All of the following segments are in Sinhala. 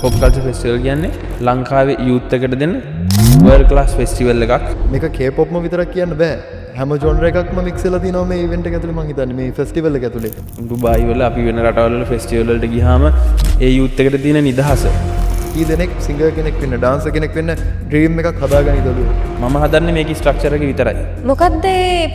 පොප් කල්චර් ෆෙස්ටිවල් කියන්නේ ලංකාවේ යූත් එකට දෙන වර්ල්ඩ් ක්ලාස් ෆෙස්ටිවල් එකක්. මේක K-pop ම විතරක් කියන්න බෑ. හැම ජොනර් එකක්ම මික්ස් වෙලා තිනවා මේ ඉවෙන්ට් එක ඇතුලේ මං හිතන්නේ මේ ෆෙස්ටිවල් එක ඇතුලේ. ඩුබායි වල අපි වෙන රටවල් වල ෆෙස්ටිවල් වලට ගියාම ඒ යූත් එකට තියෙන නිදහස. කී දෙනෙක් සිංගර් කෙනෙක් වෙන්න, ඩාන්සර් කෙනෙක් වෙන්න ඩ්‍රීම් එකක් හදාගනිතලු. මම හදන්නේ මේකේ ස්ට්‍රක්චර් එක විතරයි. මොකක්ද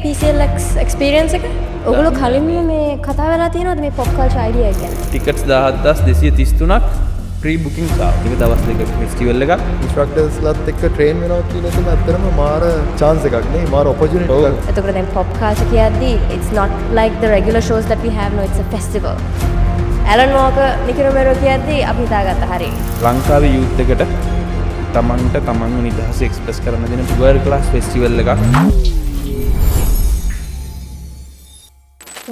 PCLX එක්ස්පීරියන්ස් එක? ඔගොල්ලෝ කලින්ම මේ කතා වෙලා තියෙනවද මේ පොප් කල්චර් අයිඩියා එක ගැන? ටිකට්ස් 17233ක් ප්‍රී බුකින් ආවා. ඒක දවස් දෙකක ෆෙස්ටිවල් එකක්. ඉන්ස්ට්‍රක්ටර්ස්ලාත් එක්ක ට්‍රේන් වෙනවා කියන එක ඇත්තටම මාර chance එකක් නේ, මාර opportunity එකක්. එතකොට දැන් පොප් කල්චර් කියද්දී it's not like the regular shows that we have, no, it's a festival. Alan Walker Nicky Romero කියද්දී අපි හිතාගත්ත හරිය. ලංකාවේ යූත් එකට තමන්ට තමන්ව නිදහස එක්ස්ප්‍රස් කරන්න දෙන වර්ල්ඩ් ක්ලාස් ෆෙස්ටිවල් එකක්.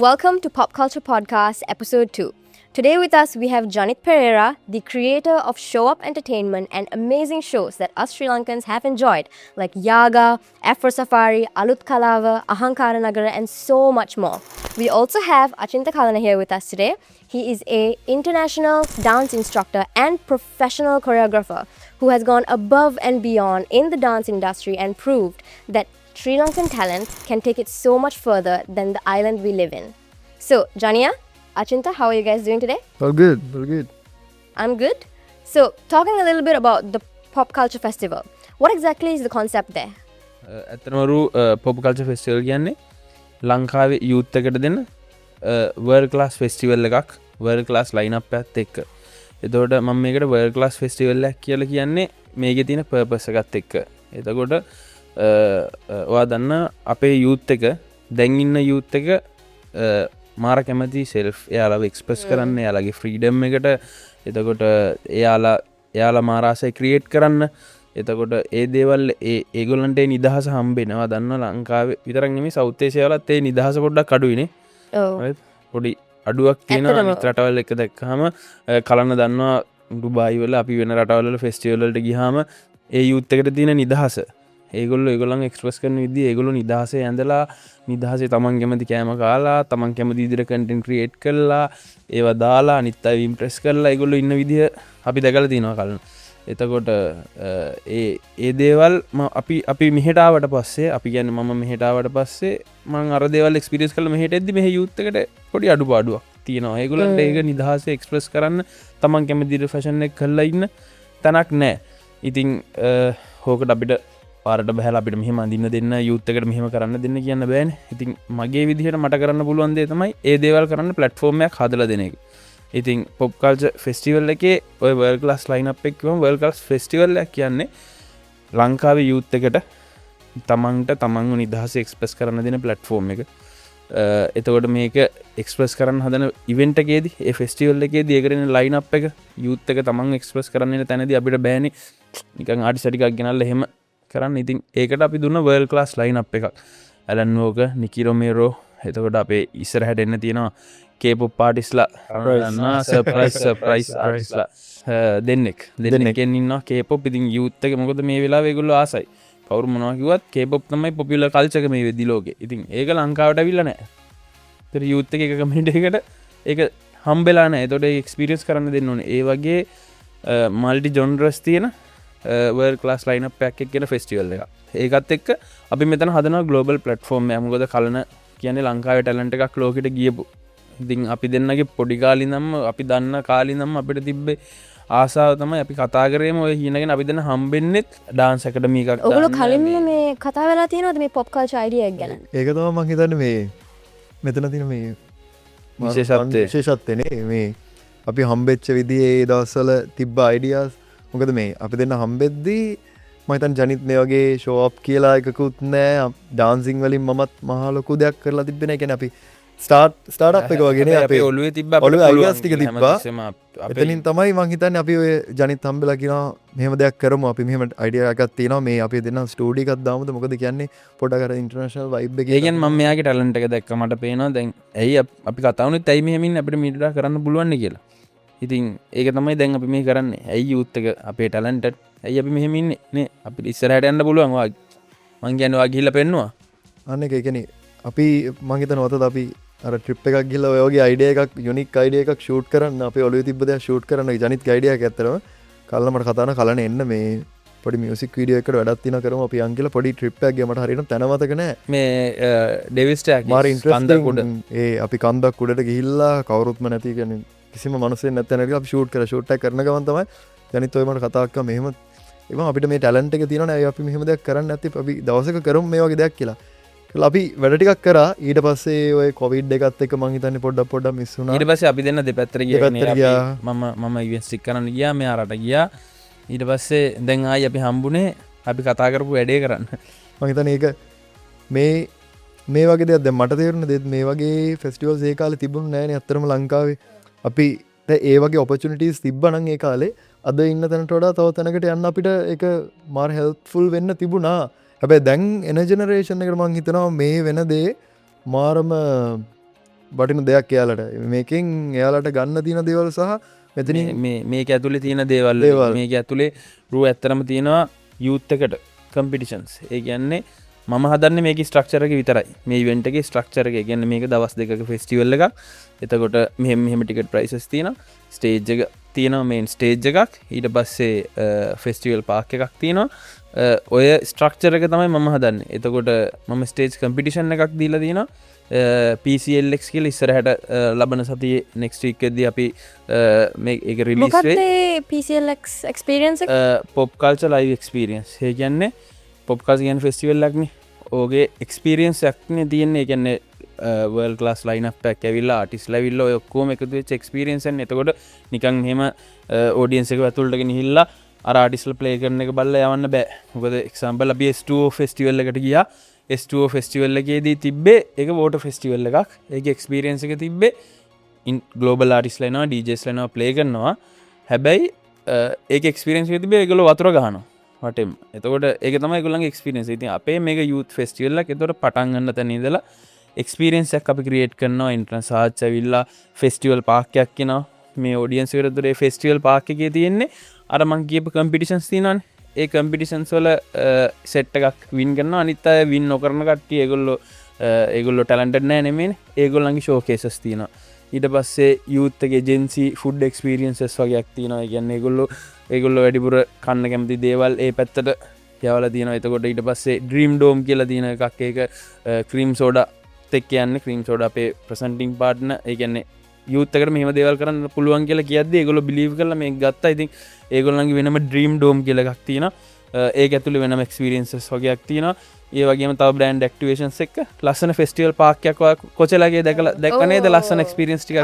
Welcome to Pop Culture Podcast Episode 2. Today with us we have Janit Pereira, the creator of Show Up Entertainment and amazing shows that us Sri Lankans have enjoyed like Yaga, Afro Safari, Alut Kalava, Ahankara Nagara and so much more. We also have Achinta Kalana here with us today. He is a international dance instructor and professional choreographer who has gone above and beyond in the dance industry and proved that Sri Lankan talent can take it so much further than the island we live in. So, Jania, Achinta, how are you guys doing today? All good, all good. I'm good. So, talking a little bit about the Pop Culture Festival. What exactly is the concept there? ඇත්තනවරු පොප් කල්චර් ෆෙස්ටිවල් කියන්නේ ලංකාවේ යූත් එකට දෙන වර්ල්ඩ් ක්ලාස් ෆෙස්ටිවල් එකක්, වර්ල්ඩ් ක්ලාස් ලයින් අප් එකත් එක්ක. එතකොට මම මේකට වර්ල්ඩ් ක්ලාස් ෆෙස්ටිවල් එකක් කියලා කියන්නේ මේකේ තියෙන පර්පස් එකත් එක්ක. එතකොට ඔයා දන්න අපේ යූත් එක, දැන් ඉන්න යූත් එක මාර කැමති සෙල්ෆ් එයාලව එක්ස්ප්‍රස් කරන්න, එයාලගේ ෆ්‍රීඩම් එකට. එතකොට එයාලා මාරාසයි ක්‍රියේට් කරන්න. එතකොට ඒ දේවල් ඒගොල්ලන්ට නිදහස හම්බෙනවා. දන්න ලංකාවේ විතරක් නෙමෙයි සවුත් ඒසියාවලත් ඒ නිදහස පොඩ්ඩක් අඩුයිනේ. පොඩි අඩුවක් තියෙනවා රටවල් එක දැක්කහම. කලන්න දන්නවා ඩුබායි වල අපි වෙන රටවල් වල ෆෙස්ටිවල් වලට ගියාම ඒ යූත් එකට තියෙන නිදහස, ඒගොල්ලන් එක්ස්ප්‍රස් කරන විදිහ, ඒගොල්ලෝ නිදහසේ ඇඳලා නිදහසේ තමන් කැමති කෑම කාලා, තමන් කැමති විදිහට කන්ටෙන්ට් ක්‍රියේට් කරලා, ඒවා දාලා අනිත් අය ඉම්ප්‍රෙස් කරලා ඒගොල්ලෝ ඉන්න විදිහ අපි දැකලා තියෙනවා කලින්. එතකොට ඒ දේවල් අපි මෙහෙට ආවට පස්සේ, අපි කියන්නේ මම මෙහෙට ආවට පස්සේ මම අර දේවල් එක්ස්පීරියන්ස් කරලා මෙහෙට එද්දි මෙහෙ යූත් එකට පොඩි අඩුපාඩුවක් තියෙනවා. ඒගොල්ලන්ට ඒක නිදහසේ එක්ස්ප්‍රස් කරන්න, තමන් කැමති විදිහට ෆැෂන් එක කරලා ඉන්න තැනක් නැහැ. ඉතින් හොකට අපිට පාරට බහලා අපිට මෙහෙම අඳින්න දෙන්න, යූත් එකට මෙහෙම කරන්න දෙන්න කියන්න බෑනේ. ඉතින් මගේ විදිහට මට කරන්න පුළුවන් දේ තමයි ඒ දේවල් කරන්න ප්ලැට්ෆෝම් එකක් හදලා දෙන එක. ඉතින් පොප් කල්චර් ෆෙස්ටිවල් එකේ ඔය වර්ල්ඩ් ක්ලාස් ලයින් අප් එක කිව්වම වර්ල්ඩ් ක්ලාස් ෆෙස්ටිවල් එකක් කියන්නේ ලංකාවේ යූත් එකට තමන්ට තමන්ව නිදහස එක්ස්ප්‍රස් කරන්න දෙන ප්ලැට්ෆෝම් එක. එතකොට මේක එක්ස්ප්‍රස් කරන්න හදන ඉවෙන්ට් එකේදී, ඒ ෆෙස්ටිවල් එකේදී ඒකට එන ලයින් අප් එක යූත් එක තමන් එක්ස්ප්‍රස් කරන්න ඉන්න තැනදී අපිට බෑනේ නිකන් ආටිස්ට් ටිකක් ගෙනල්ලා එහෙම කරන්න. ඉතින් ඒකට අපි දුන්න වර්ල්ඩ් ක්ලාස් ලයින් අප් එකක්. ඇලන් වෝකර්, නිකි රොමෙරෝ, එතකොට අපේ ඉස්සරහට එන්න තියෙනවා K-pop ආටිස්ට්ලා, සර්ප්‍රයිස් ආටිස්ට්ලා දෙන්නෙක්ෙන් ඉන්නවා K-pop. ඉතින් යූත් එක මොකද මේ වෙලාවේ ඒගොල්ලෝ ආසයි. කවුරු මොනවා කිව්වත් K-pop තමයි පොපියුලර් කල්චර් එක මේ වෙද්දි ලෝකේ. ඉතින් ඒක ලංකාවට අවිල්ලා නැහැ. ඒතර යූත් එක කමියුනිටි එකට ඒක හම්බෙලා නැහැ. ඒතකොට ඒක එක්ස්පීරියන්ස් කරන්න දෙන්න ඕනේ. ඒ වගේ මල්ටි ජොනරස් තියෙන වර්ල්ඩ් ක්ලාස් ලයින් අප් එකක් කියන ෆෙස්ටිවල් එකක්. ඒකත් එක්ක අපි මෙතන හදනවා ග්ලෝබල් ප්ලැට්ෆෝම් එකක්. මොකද කලන කියන්නේ ලංකාවේ ටැලන්ට් එකක් ලෝකෙට ගියපු. ඉතින් අපි දෙන්නගේ පොඩි කාලේ ඉඳන්ම අපි දන්න කාලේ ඉඳන්ම අපිට තිබ්බේ ආසාව තමයි අපි කතා කරේම ඔය හිනගෙන අපි දෙන්න හම්බෙන්නෙත් ඩාන්ස් ඇකඩමි එකක්. ඔගොල්ලෝ කලින්ම මේ කතා වෙලා තියෙනවද මේ පොප් කල්චර් අයිඩියා එක ගැන? ඒක තමයි මම හිතන්නේ මේ මෙතන තියෙන මේ විශේෂත්වනේ මේ අපි හම්බෙච්ච විදිහේ ඒ දවස්වල තිබ්බ අයිඩියාස්. මොකද මේ අපි දෙන්න හම්බෙද්දී මම හිතන්නේ ජනිත් මේ වගේ ෂෝ අප් කියලා එකකුත් නැහැ. ඩාන්සින් වලින් මමත් මහා ලොකු දෙයක් කරලා තිබ්බේ නැහැ. කියන්නේ අපි ස්ටාර්ට් එක වගේනේ අපේ ඔළුවේ තිබ්බා, ඔළුවේ අයිඩියාස් ටික තිබ්බා. එතනින් තමයි මම හිතන්නේ අපි ඔය ජනිත් හම්බෙලා කියනවා මෙහෙම දෙයක් කරමු. අපි මෙහෙම අයිඩියා එකක් තියෙනවා. මේ අපි දෙන්න ස්ටුඩියෝ එකක් දාමුද? මොකද කියන්නේ පොඩක් අර ඉන්ටර්නැෂනල් වයිබ් එකේ. ඒ කියන්නේ මම මෙයාගේ ටැලන්ට් එක දැක්ක මට පේනවා දැන් ඇයි අපි කතා වුණෙත් ඇයි මෙහෙම ඉන්නේ අපිට මීඩියා කරන්න පුළුවන් නේ කියලා. ඉතින් ඒක තමයි දැන් අපි මේ කරන්නේ. ඇයි යූත් එක අපේ ටැලන්ට් ඇයි අපි මෙහෙම ඉන්නේ නේ? අපිට ඉස්සරහට යන්න පුළුවන්. මං කියන්නේ ඔයා ගිහිල්ලා පෙන්නවා. අන්න ඒක කියන්නේ අපි මං හිතනවා අතත් අපි අර ට්‍රිප් එකක් ගිහලා ඔය වගේ අයිඩියා එකක්, යුනික් අයිඩියා එකක් ෂූට් කරන්න, අපේ ඔළුවේ තිබ්බ දේ ෂූට් කරන්න ජනිත් අයිඩියා එකක් ඇත්තටම කල්ලමට කතාන කලන එන්න මේ පොඩි මියසික් වීඩියෝ එකට වැඩත් තින කරම අපි අංගල පොඩි ට්‍රිප් එකක් ගමට හරින තැනවතක නෑ මේ ඩෙවිස්ටක් මාර කන්දකුඩ ඒ අපි කන්දක් උඩට ගිහිල්ලා කවරුත්ම නැති ගැන කිසිම මනුසේ නැතැනක අපි ෂූට් කර ෂූට් කරන ගමන්තමයි ජනිත ඔයමට කතාක්ක මෙහෙම එම අපිට මේ ටැලන්ට එක තියන අපි මෙහම දෙයක් කරන්න ඇති අපි දවසක කරම් මේ වගේ දෙයක් කියලා අපි වැඩටිකක් කර ඊට පස්සේ ඔය කොවිඩ් එකත් එක මහිතන්න පොඩ්ඩ පොඩ මිස්සුන ඊට පස්සේ අපි දෙන්න දෙපැත්තර මම ඉවස්ටික් කරන්න ගියා මේ අරට ගියා ඊට පස්සේ දැන් ආයි අපි හම්බුනේ අපි කතා කරපු වැඩේ කරන්න මහිතන ඒක මේ වගේ දෙයක් මට තේරුණ දෙත් මේ වගේ ෆෙස්ටිවල් ඒ කාල තිබුණ නෑන අත්තරම ලංකාවේ අපි ඒ වගේ ඔපචනිටස් තිබ්බනං ඒ කාලේ අද ඉන්න තැනට වඩා තව තැනකට යන්න අපිට එක මාර් හෙල්ෆුල් වෙන්න තිබුණා හැබැ දැන් එන ජනරේෂණ එකට මං හිතනවා මේ වෙන දේ මාරම බටින දෙයක් එයාලට මේකින් එයාලට ගන්න තියන දේවල් සහ මෙතන මේක ඇතුලේ තියෙන දේවල් මේක ඇතුලේ රුව ඇත්තරම තියෙනවා යුත්තකට කම්පිටිෂන්ස් ඒ කියන්නේ මම හදන්න මේක ස්ට්‍රක්චරක විතරයි මේ ඉවෙන්ටගේ ස්ට්‍රක්චරක ගැන්න මේක දවස් දෙක ෆෙස්ටිවල්ල එකක් එතකොට මෙහෙම ටිකට ප්‍රයිසස් තියෙන ස්ටේජ්ජක තියෙනවා මේන් ස්ටේජ් එකක් ඊට පස්සේ ෆෙස්ටිවල් පාක් එකක් තියෙනවා ඔය ස්ට්‍රක්චරක තමයි මම හදන්න එතකොට මම ස්ටේජ් කම්පිටිෂන් එකක් දීලා තියෙනවා PCLX කියල ඉස්සරහට ලබන සතිය නෙක්ස්ටීක්කද අපි ඒ රිලිස්ේ PCLX experience pop culture live experience ඒ කියන්නේ පොප්කාස් ගන් ෆෙස්ටිවල් ලක්න ඕගේ එක්ස්පිරියන්ස් ක්න තියන්නේ කියන්නේ වල් ලාස් ලයින පැක් ඇවිල්ලා ආටිස් ලවිල්ල ඔක්කෝම එකතු එක්ස්පිරියන්සන් එතකොට නිකං හෙම ඕඩියන්සක ඇතුල්ටගෙන හිල්ලා ආටිස්ල ප්ලේ කරන එක බල්ල යවන්න බෑ මොකද එක්සම්බල් අපි ස්ටෝ ෆෙස්ටිවල් එකට ගියා ස්ටෝ ෆෙස්ටිවල් එකේදී තිබ්බේ එක වෝට ෆෙස්ටිවල් එකක් ඒක එක්ස්පිරියන්ස එක තිබ්බේ ගලෝබල් ආටිස් ලනවා ඩජස් ලනවා ප්ලේ කරනවා හැබැයි ඒ එක්ස්පිරන්ස් තිබේ එකගල වතුර ගහනවා වටම එතකොට ඒක තමයි ගොලන් එක්ස්පිරන්ස් ති අපේ මේ යුත් ෆෙස්ටිවල්ල එතොට පටන්ගන්න තැනීදලා එක්ස්පිරන්සක් අපි ක්‍රියේට් කරනවා ඉන්ට්‍රන් සාච්චවිල්ලා ෆෙස්ටිවල් පාක්යක් කියෙනවා මේ ෝඩියන්සිකරතුරේ ෆෙස්ටිවල් පාක එකේ තියෙන්නේ අර මං කියප කම්පිටිෂන්ස් තිනන් ඒ කම්පිටිෂන්ස් වල සෙට් එකක් වින් කරන්න අනිත් අය වින් නොකරන කට්ටිය ඒගොල්ලො ටැලන්ට් නෑ නෙමෙන් ඒගොල්ලන්ගේ ෂෝකේසස් තියෙනවා ඊට පස්සේ යුත්තගේ ජෙන්සි ෆුඩ් එක්ස්පිරියන්සස් වගේයක් තියෙනවා ගැන්න ඒගොල්ලො වැඩිපුර කන්න කැමති දේවල් ඒ පැත්තට යවල තියෙන එතකොට ඊට පස්සේ ඩ්‍රීම් ඩෝම් කියලා තියෙන එකක් ඒක ක්‍රීම් සෝඩ තෙක් කියන්න ක්‍රීම් සෝඩ අපේ ප්‍රසන්ටිං පාට්න ඒගැන්නේ යුත්තකට මෙම දේවල් කරන්න පුළුවන් කියලා කියද ඒගොල බිලිව කරල මේ ගත්තා ඉතින් ඒගොල්ලන්ගේ වෙනම ඩ්‍රීම් ඩෝම් කියලක් තියෙන ඒ ඇතුළ වෙනම එක්ස්පිරියන්සස් වගේයක් තියෙන ඒ වගේම තව බ්‍රන්ඩ් ක්ටිවේෂන්ස් එක් ලස්සන ෆෙස්ටිවල් පාක්යක් කොචලගේ දැක්නේද ලස්සන එක්ස්පිරියන්ස් ටික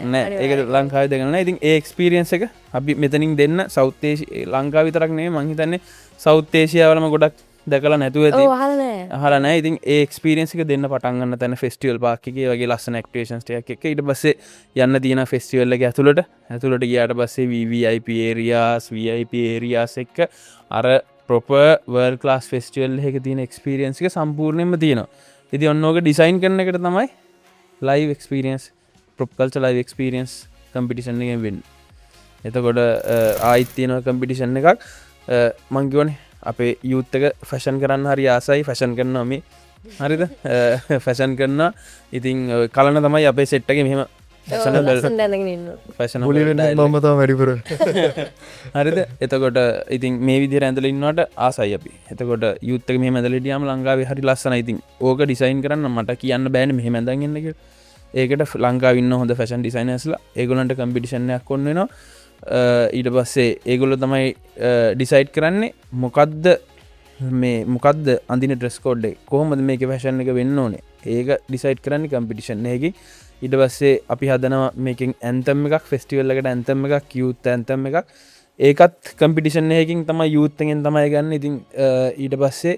නෑ ඒක ලංකාව දෙකන ඉතින් ඒ එක්ස්පිරියන්ස එක අපි මෙතනින් දෙන්න සෞත්තේශ ලංකා විතරක් නේ මහිතන්නේ සෞත්තේශයාවලම ගොඩක් දැකලා නැතුව ඇති හලන ඉතින් ඒක්ස්පිරියන්සික දෙන්න පටන්ගන්න තැන ෆෙස්ටිවල් පාක්කගේ වගේ ලස්සන ක්ටේෂන්ට එක ඊට පස්සේ යන්න තියෙන ෆෙස්ටිවල්ල ඇතුළට ගියාට පස්සේ VVIPරියාස් VIPරියාස් එක්ක අර ප්‍රොප වර් ලාස් ෆෙස්ටිවල් එක තියෙන එක්ස්පිරියන්සික සම්පූර්ණයම තියෙනවා ඉති ඔන්නෝක ඩිසයින් කරන එකට තමයි live experience pop culture live experience competition එක වෙන්න එතකොට ආයිත්තියනව කම්පිටිෂන් එකක් මංගවනේ අපේ යුත්තක ෆැෂන් කරන්න හරි ආසයි ෆැෂන් කරනවා මේ හරිද ෆැෂන් කරන්න ඉතින් කලන තමයි අපේ සෙට්ටගේ මෙම ෆැෂන මතා වැඩිපුර හරිද එතකොට ඉතින් මේ විදිර ඇඳල ඉන්නට ආසයි අපි එතකොට යුත්තක මේ මැදලටියම ලංකාවේ හරි ලස්සන ඉතින් ඕක ඩිසයින් කරන්න මට කියන්න බෑන මෙහම ඇඳගන්නක ඒකට ලංකා ඉන්න හොඳ ෆැෂන් ඩිසයිනස්ලා ඒගොලන්ට කම්පිටිෂන්යක් කොන්නවා ඊට පස්සේ ඒගොල්ල තමයි ඩිසයිට් කරන්නේ මොකක්ද අඳින ට්‍රෙස්කෝඩ්ඩේ කොහොමද මේක ෆැෂන් එක වෙන්න ඕනේ ඒක ඩිසයිට් කරන්නේ කම්පිටිෂන් එක ඊට පස්සේ අපි හදනවා මේකින් ඇන්තම් එකක් ෆෙස්ටිවල් එකට ඇන්තම් එකක් යුත් ඇන්තම් එකක් ඒකත් කම්පිටිෂන් එකකින් තමයි යුත්තගෙන් තමයි ගන්න ඉතින් ඊට පස්සේ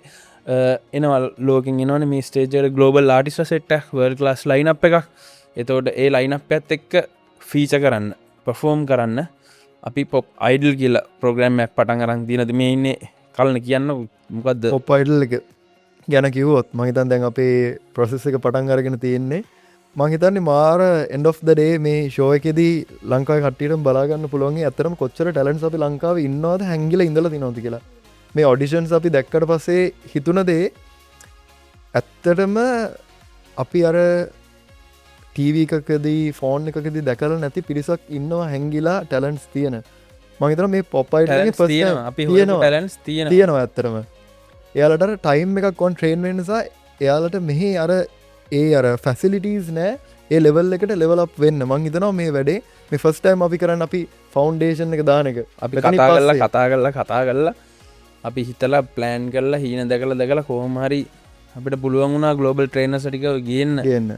එනවල් ලෝකින් එනවන මේ ස්ටේජර ගලෝබල් ආටිස්ට සෙට්ට වර් ලාස් ලයින් අප එකක් එතෝට ඒ ලයින් අප ඇත් එක්ක ෆීච කරන්න පෆෝම් කරන්න අපි පොප් අයිඩල් කියල ප්‍රෝග්‍රම්මයක් පටන් අරන් දිනද මේ ඉන්නේ කලන කියන්න මොකක්ද පොප් අයිඩල් එක ගැන කිව්වොත් මහිතන් දැන් අපේ ප්‍රොසෙස් එක පටන් අරගෙන තියෙන්නේ මහිතන්නේ මාර එන්ඩ් ඔෆ් ද ඩේ මේ ෂෝ එකෙදී ලංකාවේ කට්ටියට බලාගන්න පුළුවන් ඇත්තටම කොච්චර ටැලන්ට්ස් අපි ලංකාවේ ඉන්නවද හැංගිලා ඉඳලා තිනවද කියලා මේ ඔඩිෂන්ස් අපි දැක්කට පස්සේ හිතුන දේ ඇත්තටම අපි අර ටීව එකකදී ෆෝන් එකකදී දැකල නැති පිරිසක් ඉන්නවා හැංගිලා ටැලන්ට්ස් තියෙන මහිතන මේ පොප්පයිට අපි ටලන්ස් තියෙන තියෙනවා ඇත්තරම එයාලට ටයිම් එකක් කොන් ට්‍රේන් වෙන නිසා එයාලට මෙහි අර ඒ අර ෆැසිලිටස් නෑ ඒ ලෙවල් එකට ලෙවලක් වෙන්න මං හිතනවා මේ වැඩේ මේ ෆස්ටයිම් අපි කරන්න අපි ෆෞන්ඩේෂන් එක දාන එක අපි කතා කරලා අපි හිතලා ප්ලෑන් කරලා හීන දැකල කොහොමහරි අපිට පුළුවන් වුණා ගලෝබල් ට්‍රේනර් සටික ගන්න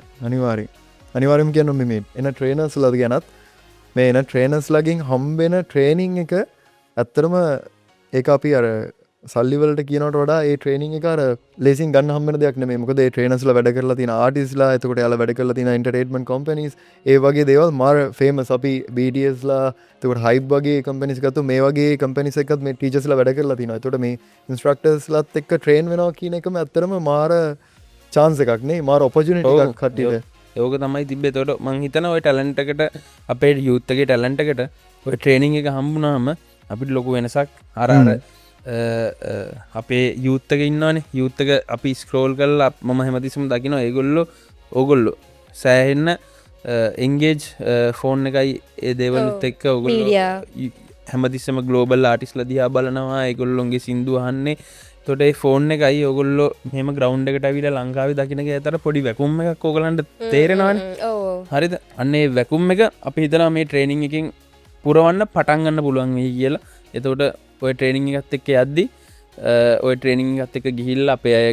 අනිවාරම කියන්න මේ එන ට්‍රේනර්ස් ලද ගැනත් මේ එන ට්‍රේනර්ස් ලගින් හම්බෙන ට්‍රේනිං එක ඇත්තරම ඒ අපි අර සල්ලිවලට කියනට වඩා ඒ ට්‍රේනිං එක ලේසින් ගන්න හම්බෙන දෙයක් නෙමෙයි මොකද ඒ ට්‍රේනර්ස්ලා වැඩ කරලා තියෙන ආටිස්ලා එතකොට යාලා වැඩ කරලා තියෙන එන්ටර්ටේන්මන්ට් කම්පැනිස් ඒ වගේ දේවල් මාර ෆේමස් අපි BTSලා එතකොට හයිප් වගේ කම්පැනිස් ගත්තු මේ වගේ කම්පැනිස් එකත් මේ ටීචර්ස්ලා වැඩ කරලා තියෙනවා එතකොට මේ ඉන්ස්ට්‍රක්ටර්ස්ලාත් එක්ක ට්‍රේන් වෙනවා කියන එකම ඇත්තටම මාර chance එකක් නේ මාර opportunity එකක් කට්ටියට ඒක තමයි තිබ්බේ එතකොට මං හිතනවා ඔය ටැලන්ට් එකට අපේ යූත් එකේ ටැලන්ට් එකට ඔය ට්‍රේනින් එක හම්බුනාම අපිට ලොකු වෙනසක් අර අපේ යුත්තක ඉන්නවනේ යුත්තක අපි ස්ක්‍රෝල් කරල මම හැමතිසම දකින ඕගොල්ලො සෑහෙන්න එන්ගේජ් ෆෝන් එකයි ඒ දේවලුත් එක්ක ඔගොල්ල හැමතිස්සම ගලෝබල් ආටිස්ල දිහා බලනවා ඒගොල්ලොන්ගේ සිින්දුවහන්නේ තොට ෆෝන් එකයි ඔගොල්ලො මෙම ග්‍රවන්් එකට විට ලංකාව දකිනක ඇතර පොඩි වැකුම් එකක් ඔගලන්ට තේරෙනවාන හරිද අන්නේ වැකුම් එක අපි හිතනා මේ ට්‍රේනිං එකින් පුරවන්න පටන්ගන්න පුළුවන් වේ කියලා එතකොට ඔය ට්‍රේනිං එකත් එක්ක යද්දි ඔය ට්‍රේනිං එකත් එක ගිහිල්ලා අපේ අය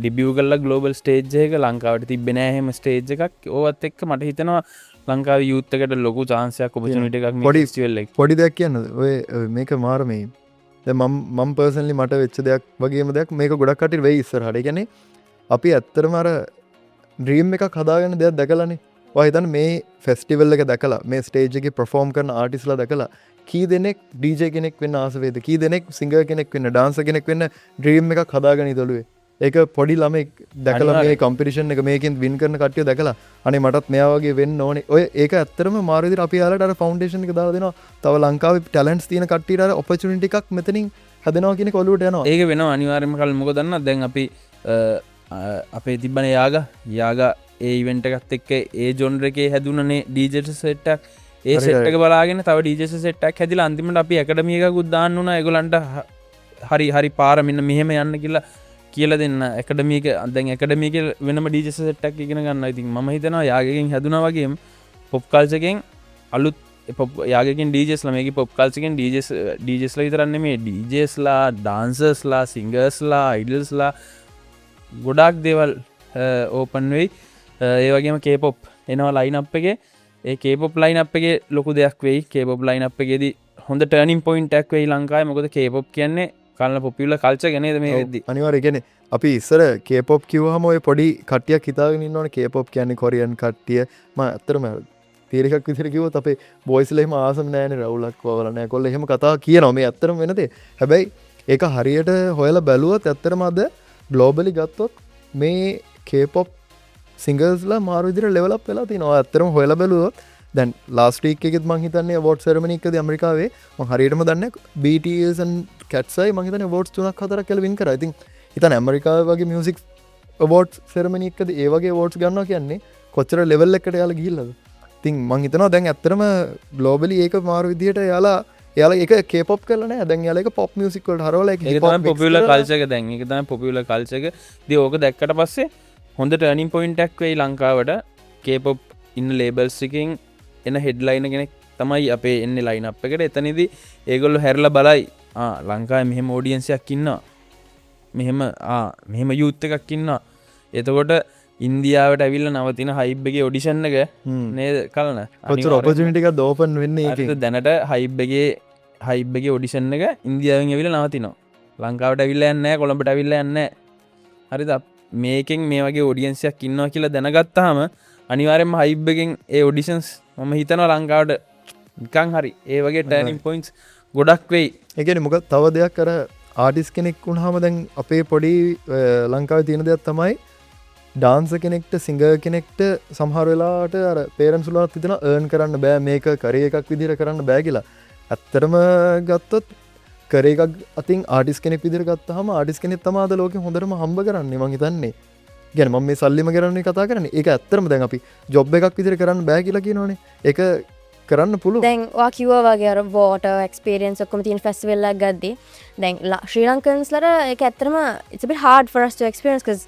ඩිබියු කරලා ග්ලෝබල් ස්ටේජ් එක ලංකාවට තිබෙන්නේ නැහැ එහෙම ස්ටේජ් එකක් ඕවත් එක්ක මට හිතෙනවා ලංකාවේ යූත් එකට ලොකු chance එකක් opportunity එකක් මේ ෆෙස්ටිවල් එක පොඩි දෙයක් කියන්නද ඔය මේක මාර මේ දැන් මම පර්සනලි මට වෙච්ච දෙයක් වගේම දෙයක් මේක ගොඩක් කටින් වෙයි ඉස්සරහට. ඒ කියන්නේ අපි ඇත්තටම අර ඩ්‍රීම් එකක් හදාගන්න දෙයක් දැකලානේ. ඔය හිතන්න මේ ෆෙස්ටිවල් එක දැකලා මේ ස්ටේජ් එකේ perform කරන ආටිස්ලා දැකලා කී දෙනෙක් DJ කෙනෙක් වෙන්න ආස වේද? කී දෙනෙක් සිංගර් කෙනෙක් වෙන්න, ඩාන්සර් කෙනෙක් වෙන්න ඩ්‍රීම් එකක් හදාගෙන ඉදළුවේ. ඒක පොඩි ළමෙක් දැකලා මේ කම්පිටිෂන් එක මේකෙන් වින් කරන කට්ටිය දැකලා අනේ මටත් මෙයා වගේ වෙන්න ඕනේ. ඔය ඒක ඇත්තටම මාරු විදිහට අපි යාලට අර ෆවුන්ඩේෂන් එක දාලා දෙනවා. තව ලංකාවේ ටැලන්ට්ස් තියෙන කට්ටියට අර ඔපචුනිටි එකක් මෙතනින් හැදෙනවා කියන එක ඔලුවට යනවා. ඒක වෙනවා අනිවාර්යයෙන්ම කල් මොකද දන්නවද? දැන් අපි අපේ තිබ්බනේ යාගා ඒ ඉවෙන්ට් එකත් එක්ක ඒ ජොන්ර් එකේ හැදුනනේ DJ සෙට් එකක්. ඒ සෙට් එක බලාගෙන තව DJ සෙට් එකක් හැදිලා අන්තිමට අපි ඇකඩමි එකකුත් දාන්න උනා ඒගොල්ලන්ට හරි පාර මෙන්න මෙහෙම යන්න කියලා දෙන්න ඇකඩමි එක දැන් ඇකඩමි එක වෙනම DJ සෙට් එකක් ඉගෙන ගන්නවා. ඉතින් මම හිතනවා යාගගෙන් හැදුනා වගේම පොප් කල්චර් එකෙන් අලුත් යාගකින් DJස්ලා මේක පොප් කල්චර් එකෙන් DJස්ලා විතරක් නෙමෙයි DJස්ලා ඩාන්සර්ස්ලා සිංගර්ස්ලා අයිඩල්ස්ලා ගොඩාක් දේවල් ඕපන් වෙයි. ඒ වගේම K-pop එනවා ලයින් අප් එකේ. ඒ K-pop ලයින් අප් එකේ ලොකු දෙයක් වෙයි. K-pop ලයින් අප් එකේදී හොඳ ටර්නින් පොයින්ට් එකක් වෙයි ලංකාවේ. මොකද K-pop කියන්නේ කලන පොපියුලර් කල්චර් එක නේද මේ වෙද්දි. අනිවාර්යයෙන් කියන්නේ අපි ඉස්සර K-pop කිව්වහම ඔය පොඩි කට්ටියක් හිතාගෙන ඉන්නවනේ K-pop කියන්නේ කොරියන් කට්ටිය. මම ඇත්තටම තීරකක් විදිහට කිව්වොත් අපේ බොයිස්ලා එහෙම ආසම නැහැනේ රවුලක් වවලා නැහැ. කොල්ල එහෙම කතා කියනවා. මේ ඇත්තටම වෙන දේ. හැබැයි ඒක හරියට හොයලා බැලුවොත් ඇත්තටම අද ග්ලෝබලි ගත්තොත් මේ K-pop සිංගර්ස්ලා මාරු විදිහට ලෙවල් අප් වෙලා තිනවා. ඇත්තටම හොයලා බැලුවොත් දැන් ලාස්ට් වීක් එකෙත් මං හිතන්නේ අවෝඩ් සෙරමනි එකදී ඇමරිකාවේ මං හරියටම දන්නේ BTS and Catsයි මං හිතන්නේ අවෝඩ්ස් 3ක් 4ක් කියලා වින් කරා. ඉතින් හිතන්න ඇමරිකාවේ වගේ මියුසික් අවෝඩ් සෙරමනි එකදී ඒ වගේ අවෝඩ්ස් ගන්නවා කියන්නේ කොච්චර ලෙවල් එකකට යාලා ගිහිල්ලාද. ඉතින් මං හිතනවා දැන් ඇත්තටම ග්ලෝබලි ඒක මාරු විදිහට යාලා ඒක K-pop කරලා නැහැ. දැන් යාලා ඒක pop music වලට හරවලා ඒක hip hop popular culture එක දැන් ඒක තමයි popular culture එක. ඉතින් ඕක දැක්කට පස්සේ හොඳ ටර්නින් පොයින්ට් එකක් වෙයි ලංකාවට. K-pop ඉන්න ලේබල්ස් එකකින් එන හෙඩ්ලයිනර් කෙනෙක් තමයි අපේ එන්නේ ලයින් අප් එකට. එතනදී ඒගොල්ලෝ හැරලා බලයි ලංකාවේ මෙහෙම ඔඩියන්ස් එකක් ඉන්නවා. මෙහෙම යූත් එකක් ඉන්නවා. එතකොට ඉන්දියාවට ඇවිල්ලා නවතින හයිබ් එකේ ඔඩිෂන් එක නේද කලන. කොච්චර ඔපචුනිටි එකක්ද ඕපන් වෙන්නේ ඒකේ. දැනට හයිබ් එකේ ඔඩිෂන් එක ඉන්දියාවෙන් ඇවිල්ලා නවතිනවා. ලංකාවට ඇවිල්ලා යන්නේ නැහැ. කොළඹට ඇවිල්ලා යන්නේ නැහැ. හරිද? මේකෙන් මේ වගේ ඔඩියන්ස් එකක් ඉන්නවා කියලා දැනගත්තාම අනිවාර්යෙන්ම හයිබ් එකෙන් ඒ ඔඩිෂන්ස් මම හිතනවා ලංකාවට නිකන් හරි ඒ වගේ ටර්නින් පොයින්ට්ස් ගොඩක් වෙයි. ඒ කියන්නේ මොකද තව දෙයක් අර ආටිස්ට් කෙනෙක් වුණාම දැන් අපේ පොඩි ලංකාවේ තියෙන දෙයක් තමයි ඩාන්සර් කෙනෙක්ට සිංගර් කෙනෙක්ට සමහර වෙලාවට අර පේරන්ට්ස් වලත් හිතනවා earn කරන්න බෑ මේක කරේ එකක් විදිහට කරන්න බෑ කියලා. ඇත්තටම ගත්තොත් කරේ එකක් අතින් ආටිස්ට් කෙනෙක් විදිහට ගත්තාම ආටිස්ට් කෙනෙක් තමයි අද ලෝකෙ හොඳටම හම්බ කරන්නේ මං හිතන්නේ. ගැන මම මේ සල්ලිම කරන්නේ කතා කරන්නේ ඒක ඇත්තරම දැන් අපි ජොබ් එකක් විදිහට කරන්න බෑ කියලා කියනවනේ. ඒක කරන්න පුළුවන්. දැන් ඔයා කිව්වා වගේ අර water experience ඔක්කොම තියෙන festival එකක් ගද්දී දැන් ශ්‍රී ලංකන්ස්ලට ඒක ඇත්තටම it's a bit hard for us to experience because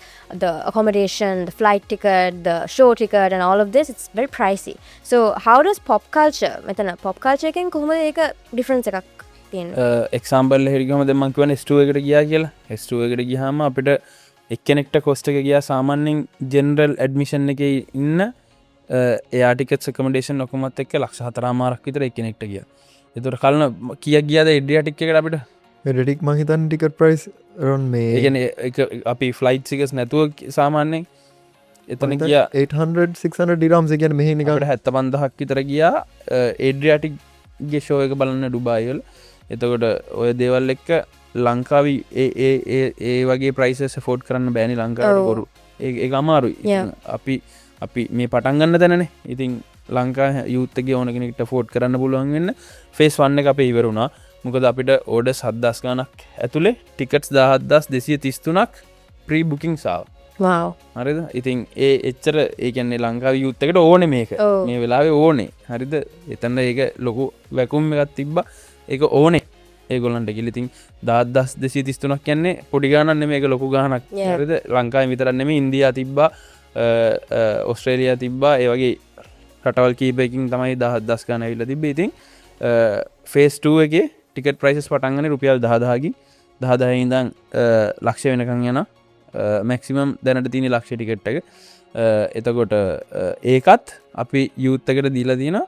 the accommodation, the flight ticket, the show ticket and all of this, it's very pricey. So how does pop culture මෙතන pop culture එකෙන් කොහොමද ඒක difference එකක් තියෙන්නේ? එක්සාම්බල් හෙරිගම දෙමන් කියවන S2 එකට ගියා කියලා. S2 එකට ගියාම අපිට එක්කෙනෙක්ට කොස්ට් එක ගියා සාමාන්‍යයෙන් ජෙනරල් ඇඩ්මිෂන් එකේ ඉන්න එයා ටිකට්ස් ඇකොමඩේෂන් ඔක්කොමත් එක්ක ලක්ෂ 4මාරක් විතර එක්කෙනෙක්ට ගියා. ඒතකොට කලන කීයක් ගියාද එඩ්‍රියාටික් එකට අපිට? එඩිටික් මං හිතන්නේ ටිකට් ප්‍රයිස් around මේ ඒ කියන්නේ අපි ෆ්ලයිට්ස් එකස් නැතුව සාමාන්‍යයෙන් එතන ගියා 800 600 dirhams ඒ කියන්නේ මෙහි නිකන් අපිට 75000ක් විතර ගියා එඩ්‍රියාටික් ගේ ෂෝ එක බලන්න ඩුබායි වල. එතකොට ඔය දේවල් එක්ක ලංකාවේ ඒ වගේ ප්‍රයිසස් ඇෆෝඩ් කරන්න බෑනේ ලංකාවට බොරු. ඒක අමාරුයි. අපි මේ පටන් ගන්න තැනනේ. ඉතින් ලංකා යූත් එකේ ඕන කෙනෙක්ට ඇෆෝඩ් කරන්න පුළුවන් වෙන්න ෆේස් 1 එක අපේ ඉවර වුණා. මොකද අපිට ඕඩර්ස් 7000 ගණක් ඇතුලේ ටිකට්ස් 17233ක් ප්‍රී බුකින්ග්ස් ආවා. wow හරිද? ඉතින් ඒ එච්චර ඒ කියන්නේ ලංකාවේ යූත් එකට ඕනේ මේක. මේ වෙලාවේ ඕනේ. හරිද? එතන ඒක ලොකු වැකුම් එකක් තිබ්බා. ඒක ඕනේ. ඒගොල්ලන්ට කියලා ඉතින් 10233ක් කියන්නේ පොඩි ගානක් නෙමෙයි ඒක ලොකු ගානක්. හරිද? ලංකාවේ විතරක් නෙමෙයි ඉන්දියා තිබ්බා, ඕස්ට්‍රේලියා තිබ්බා. ඒ වගේ රටවල් කීපයකින් තමයි 10000 ගාන ඇවිල්ලා තිබ්බේ. ඉතින් ෆේස් 2 එකේ ටිකට් ප්‍රයිසස් පටන් ගන්නේ රුපියල් 10000කින් 10000 ඉඳන් ලක්ෂ වෙනකන් යනවා. මැක්සිමම් දැනට තියෙන ලක්ෂ ටිකට් එක. එතකොට ඒකත් අපි යූත් එකට දීලා තියෙනවා